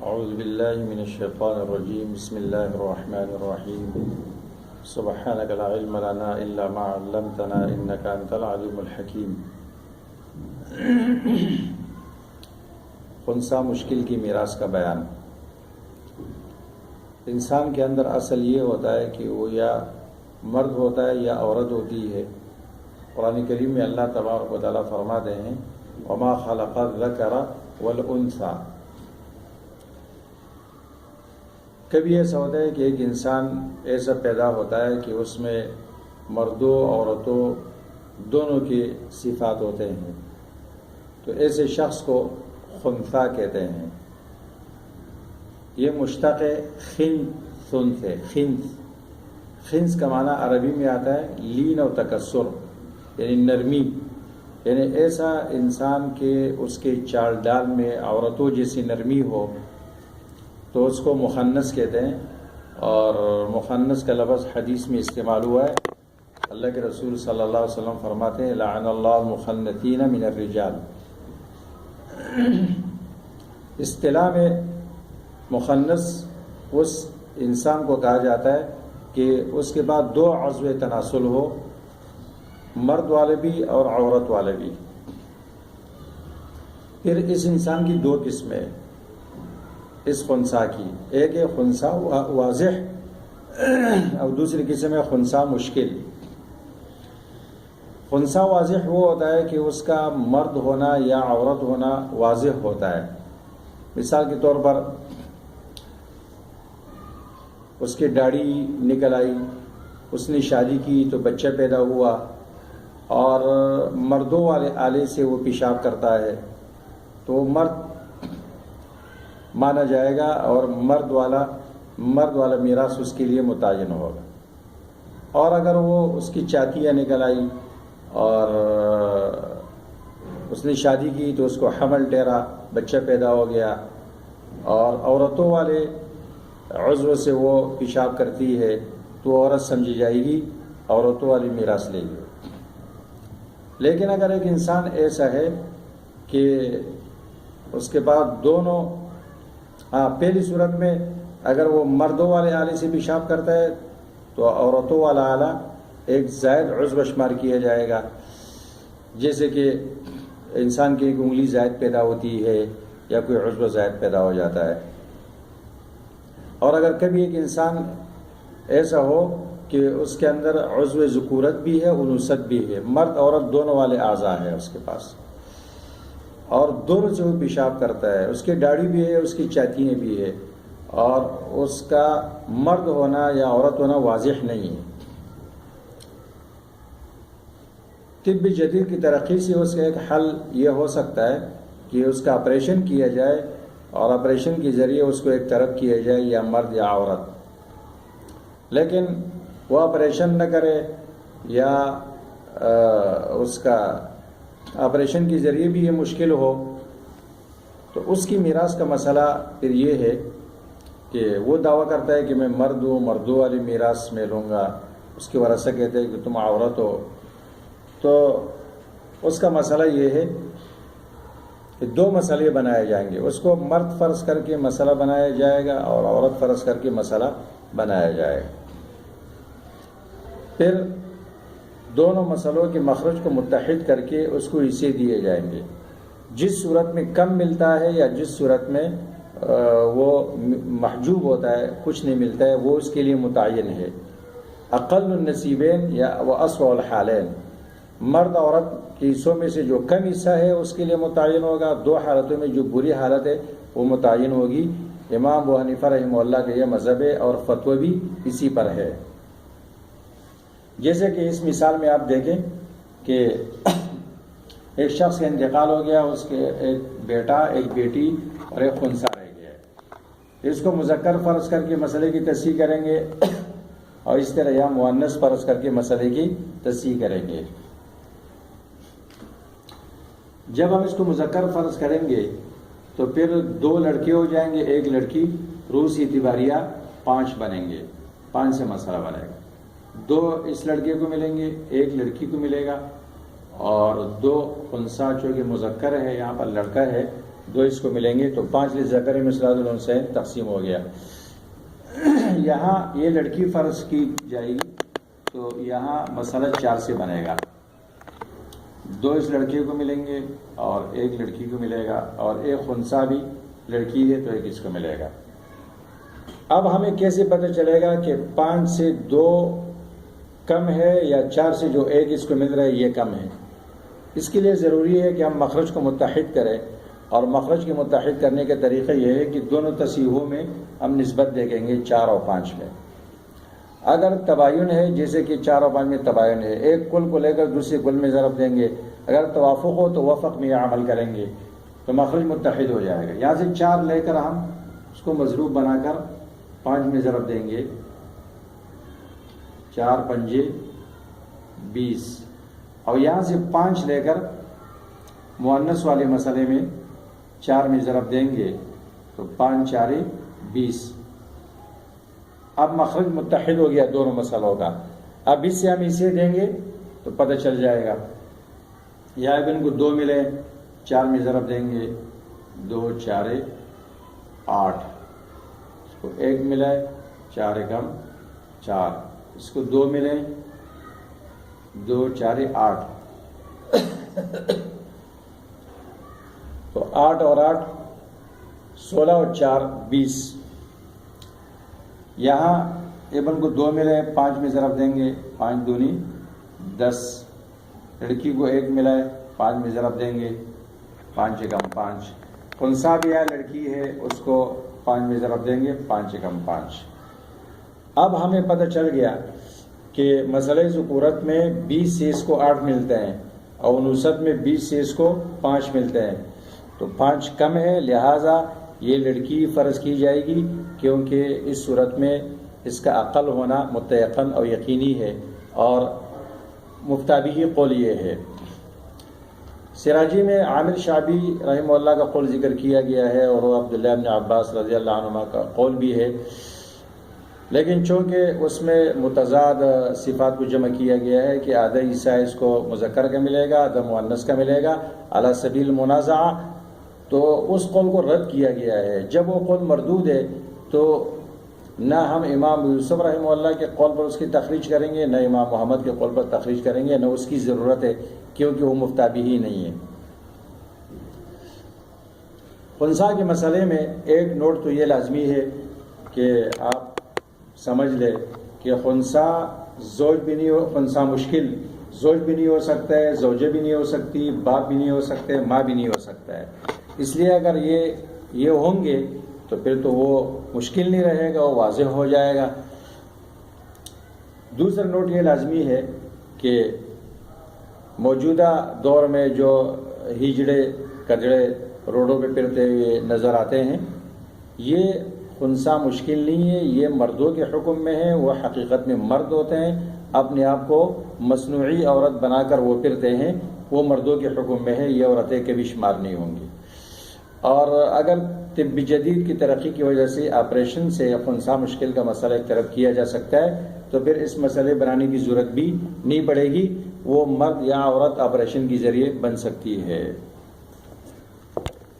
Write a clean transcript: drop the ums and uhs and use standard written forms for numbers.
اعوذ باللہ من الشیطان الرجیم بسم اللہ الرحمن الرحیم سبحانک لا علم لنا الا ما علمتنا انک انت العلیم الحکیم۔ خنثی مشکل کی میراث کا بیان۔ انسان کے اندر اصل یہ ہوتا ہے کہ وہ یا مرد ہوتا ہے یا عورت ہوتی ہے۔ قرآن کریم میں اللہ تبارک و تعالیٰ فرماتے ہیں وما خلق الذکر والانثی۔ کبھی ایسا ہوتا ہے کہ ایک انسان ایسا پیدا ہوتا ہے کہ اس میں مردوں عورتوں دونوں کے صفات ہوتے ہیں، تو ایسے شخص کو خنثی کہتے ہیں۔ یہ مشتق خنث ہے۔ خنث کا معنی عربی میں آتا ہے لین و تکسر، یعنی نرمی، یعنی ایسا انسان کے اس کے چال ڈال میں عورتوں جیسی نرمی ہو تو اس کو مخنث کہتے ہیں۔ اور مخنث کا لفظ حدیث میں استعمال ہوا ہے۔ اللہ کے رسول صلی اللہ علیہ وسلم فرماتے ہیں لعن اللہ المخنثین من الرجال۔ اصطلاح میں مخنث اس انسان کو کہا جاتا ہے کہ اس کے بعد دو عضو تناسل ہو، مرد والے بھی اور عورت والے بھی۔ پھر اس انسان کی دو قسمیں اس خنثی کی، ایک ہے خنثی واضح اور دوسری قسم ہے خنثی مشکل۔ خنثی واضح وہ ہوتا ہے کہ اس کا مرد ہونا یا عورت ہونا واضح ہوتا ہے۔ مثال کے طور پر اس کی داڑھی نکل آئی، اس نے شادی کی تو بچہ پیدا ہوا، اور مردوں والے آلے سے وہ پیشاب کرتا ہے تو وہ مرد مانا جائے گا، اور مرد والا میراث اس کے لیے متعین ہوگا۔ اور اگر وہ اس کی چاتیاں نکل آئی اور اس نے شادی کی تو اس کو حمل ٹھہرا، بچہ پیدا ہو گیا، اور عورتوں والے عضو سے وہ پیشاب کرتی ہے تو عورت سمجھی جائے گی، عورتوں والی میراث لے گی۔ لیکن اگر ایک انسان ایسا ہے کہ اس کے بعد دونوں، پہلی صورت میں اگر وہ مردوں والے آلے سے پیشاب کرتا ہے تو عورتوں والا آلہ ایک زائد عضو شمار کیا جائے گا، جیسے کہ انسان کی ایک انگلی زائد پیدا ہوتی ہے یا کوئی عضو زائد پیدا ہو جاتا ہے۔ اور اگر کبھی ایک انسان ایسا ہو کہ اس کے اندر عضو ذکورت بھی ہے انوثت بھی ہے، مرد عورت دونوں والے اعضاء ہیں اس کے پاس، اور دونوں سے وہ پیشاب کرتا ہے، اس کی داڑھی بھی ہے اس کی چاتیاں بھی ہے، اور اس کا مرد ہونا یا عورت ہونا واضح نہیں ہے۔ طب جدید کی ترقی سے اس کا ایک حل یہ ہو سکتا ہے کہ اس کا آپریشن کیا جائے، اور آپریشن کے ذریعے اس کو ایک طرف کیا جائے، یا مرد یا عورت۔ لیکن وہ آپریشن نہ کرے یا اس کا آپریشن کے ذریعے بھی یہ مشکل ہو، تو اس کی میراث کا مسئلہ پھر یہ ہے کہ وہ دعویٰ کرتا ہے کہ میں مرد ہوں، مردوں والی میراث میں لوں گا، اس کے ورثہ کہتے ہیں کہ تم عورت ہو۔ تو اس کا مسئلہ یہ ہے کہ دو مسئلے بنائے جائیں گے، اس کو مرد فرض کر کے مسئلہ بنایا جائے گا اور عورت فرض کر کے مسئلہ بنایا جائے گا۔ پھر دونوں مسئلوں کے مخرج کو متحد کر کے اس کو حصے دیے جائیں گے۔ جس صورت میں کم ملتا ہے یا جس صورت میں وہ محجوب ہوتا ہے، کچھ نہیں ملتا ہے، وہ اس کے لیے متعین ہے۔ اقل النصیبین یا واسوأ الحالین، مرد عورت کے حصوں میں سے جو کم حصہ ہے اس کے لیے متعین ہوگا، دو حالتوں میں جو بری حالت ہے وہ متعین ہوگی۔ امام ابو حنیفہ رحمہ اللہ کا یہ مذہب ہے اور فتوی بھی اسی پر ہے۔ جیسے کہ اس مثال میں آپ دیکھیں کہ ایک شخص کا انتقال ہو گیا، اس کے ایک بیٹا، ایک بیٹی اور ایک خنثی رہ گیا۔ اس کو مذکر فرض کر کے مسئلے کی تصحیح کریں گے، اور اس طرح یا مؤنث فرض کر کے مسئلے کی تصحیح کریں گے۔ جب ہم اس کو مذکر فرض کریں گے تو پھر دو لڑکے ہو جائیں گے، ایک لڑکی، روس اعتباریہ 5 بنیں گے، 5 سے مسئلہ بنے گا۔ 2 اس لڑکے کو ملیں گے، ایک لڑکی کو ملے گا، اور 2 خنثی جو کہ مذکر ہے، یہاں پر لڑکا ہے، 2 اس کو ملیں گے تو 5 للذکر مثل حظ الانثیین تقسیم ہو گیا۔ یہاں یہ لڑکی فرض کی جائے گی تو یہاں مسئلہ 4 سے بنے گا، 2 اس لڑکی کو ملیں گے اور 1 لڑکی کو ملے گا، اور 1 خنثی بھی لڑکی ہے تو 1 اس کو ملے گا۔ اب ہمیں کیسے پتہ چلے گا کہ 5 سے 2 کم ہے یا 4 سے جو 1 اس کو مل رہا ہے یہ کم ہے؟ اس کے لیے ضروری ہے کہ ہم مخرج کو متحد کریں، اور مخرج کے متحد کرنے کا طریقہ یہ ہے کہ دونوں تصحیحوں میں ہم نسبت دیکھیں گے 4 اور 5 میں۔ اگر تباین ہے، جیسے کہ 4 اور 5 میں تباین ہے، ایک کل کو لے کر دوسرے کل میں ضرب دیں گے، اگر توافق ہو تو وفق میں عمل کریں گے تو مخرج متحد ہو جائے گا۔ یہاں سے 4 لے کر ہم اس کو مضروب بنا کر 5 میں ضرب دیں گے، 4 پنجے 20، اور یہاں سے 5 لے کر مؤنث والے مسئلے میں 4 میں ضرب دیں گے تو 5 4 20۔ اب مخرج متحد ہو گیا دونوں مسئلوں کا۔ اب اس سے ہم اسے دیں گے تو پتہ چل جائے گا، یا ابن کو 2 ملے 4 میں ضرب دیں گے، 2 4 8، اس کو 1 ملے 4 کم 4، اس کو 2 ملے 2 4 8، تو 8 اور 8 16 اور 4 20۔ یہاں ابن کو 2 ملے 5 میں ضرب دیں گے، 5 دونی 10، لڑکی کو 1 ملا ہے 5 میں ضرب دیں گے، 5 کم 5، خنثی بھی ہے لڑکی ہے اس کو 5 میں ضرب دیں گے، 5 کم 5۔ اب ہمیں پتہ چل گیا کہ مسئلہ ذکورت میں 20 سے اس کو 8 ملتے ہیں اور انوثت میں 20 سے اس کو 5 ملتے ہیں، تو 5 کم ہے، لہٰذا یہ لڑکی فرض کی جائے گی، کیونکہ اس صورت میں اس کا اقل ہونا متیقن اور یقینی ہے، اور مفتابی قول یہ ہے۔ سراجی میں عامر شعبی رحمہ اللہ کا قول ذکر کیا گیا ہے، اور وہ عبداللہ ابن عباس رضی اللہ عنہما کا قول بھی ہے، لیکن چونکہ اس میں متضاد صفات کو جمع کیا گیا ہے کہ آدھا حصہ اس کو مذکر کا ملے گا، آدھا مؤنث کا ملے گا علی سبیل المنازعہ، تو اس قول کو رد کیا گیا ہے۔ جب وہ قول مردود ہے تو نہ ہم امام یوسف رحمہ اللہ کے قول پر اس کی تخریج کریں گے، نہ امام محمد کے قول پر تخریج کریں گے، نہ اس کی ضرورت ہے، کیونکہ وہ مفتابی ہی نہیں ہے۔ خنثی کے مسئلے میں ایک نوٹ تو یہ لازمی ہے کہ آپ سمجھ لیں کہ خنثی زوج بھی نہیں ہو، خنثی مشکل زوج بھی نہیں ہو سکتا ہے، زوجہ بھی نہیں ہو سکتی، باپ بھی نہیں ہو سکتے، ماں بھی نہیں ہو سکتا ہے۔ اس لیے اگر یہ ہوں گے تو پھر تو وہ مشکل نہیں رہے گا، وہ واضح ہو جائے گا۔ دوسرا نوٹ یہ لازمی ہے کہ موجودہ دور میں جو ہجڑے کجڑے روڈوں پہ پھرتے ہوئے نظر آتے ہیں، یہ خنثی مشکل نہیں ہے، یہ مردوں کے حکم میں ہے، وہ حقیقت میں مرد ہوتے ہیں، اپنے آپ کو مصنوعی عورت بنا کر وہ پھرتے ہیں، وہ مردوں کے حکم میں ہے، یہ عورتیں کبھی شمار نہیں ہوں گی۔ اور اگر طب جدید کی ترقی کی وجہ سے آپریشن سے خنثی مشکل کا مسئلہ ایک طرف کیا جا سکتا ہے تو پھر اس مسئلے بنانے کی ضرورت بھی نہیں پڑے گی، وہ مرد یا عورت آپریشن کے ذریعے بن سکتی ہے۔